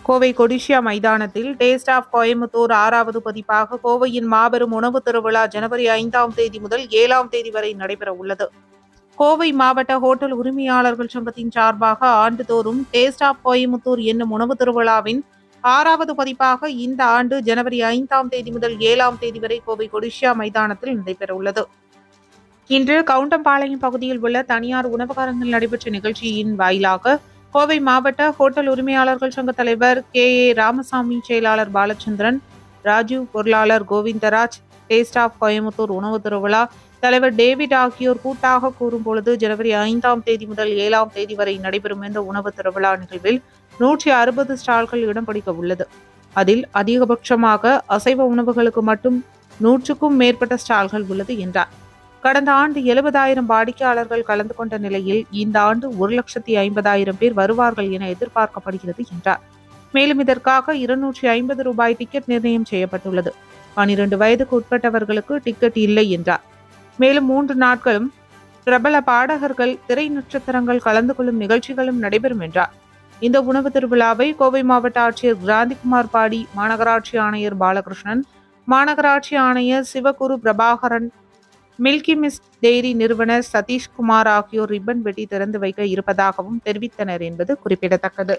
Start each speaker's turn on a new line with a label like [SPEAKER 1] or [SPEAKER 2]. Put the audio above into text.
[SPEAKER 1] கோவை கொடிஷியா மைதானத்தில் taste of Coimbatore 6வது பதிப்பாக கோவையின் மாபெரும் உணவு திருவிழா ஜனவரி 5ஆம் தேதி முதல் 7ஆம் தேதி வரை நடைபெற உள்ளது. கோவை மாவட்ட ஹோட்டல் உரிமையாளர்கள் சங்கத்தின் சார்பாக ஆண்டுதோறும் டேஸ்ட் ஆஃப் கோயம்புத்தூர் என்னும் உணவு திருவிழாவின் 6வது பதிப்பாக இந்த ஆண்டு ஜனவரி 5ஆம் தேதி முதல் 7ஆம் தேதி வரை கோவை கொடிஷியா மைதானத்தில் நடைபெற உள்ளது. இன்று கவுண்டம்பாளையம் பகுதியில் உள்ள தனியார் உணவகத்தில் நடைபெற்ற நிகழ்ச்சியின் வாயிலாக கோவை மாவட்ட ஹோட்டல் உரிமையாளர்கள் சங்க தலைவர் கே. ராமசாமி, செயலாளர் பாலச்சந்திரன், ராஜீவ், பொருளாளர் கோவிந்தராஜ், டேஸ்ட் ஆஃப் கோயம்புத்தூர் உணவு திருவிழா தலைவர் டேவிட் ஆகியோர் கூட்டாக கூறும்பொழுது, ஜனவரி 5ஆம் தேதி முதல் 7ஆம் தேதி வரை நடைபெறும் இந்த உணவு திருவிழா நிகழ்வில் 160 ஸ்டால்கள் இடம் பிடிக்க உள்ளது. அதில் அதிகபட்சமாக அசைவ உணவுகளுக்கு மட்டும் 100க்கும் மேற்பட்ட ஸ்டால்கள் உள்ளது என்றார். கடந்த ஆண்டு 70,000 வாடிக்கையாளர்கள் கலந்து கொண்ட நிலையில் இந்த ஆண்டு 1,50,000 பேர் வருவார்கள் என எதிர்பார்க்கப்படுகிறது என்றார். மேலும் இதற்காக ரூபாய் 250 டிக்கெட் நிர்ணயம் செய்யப்பட்டுள்ளது. 12 வயதுக்கு உட்பட்டவர்களுக்கு டிக்கெட் இல்லை என்றார். மேலும் 3 நாட்களும் பிரபல பாடகர்கள், திரை நட்சத்திரங்கள் கலந்து கொள்ளும் நிகழ்ச்சிகளும் நடைபெறும் என்றார். இந்த உணவு திருவிழாவை கோவை மாவட்ட ஆட்சியர் கிராந்திகுமார் பாடி, மாநகராட்சி ஆணையர் பாலகிருஷ்ணன், மாநகராட்சி ஆணையர் Sivaguru Prabakaran, Milky Mist Dairy நிறுவனர் சதீஷ்குமார் ஆகியோர் ரிப்பன் வெட்டி திறந்து வைக்க இருப்பதாகவும் தெரிவித்தனர் என்பது குறிப்பிடத்தக்கது.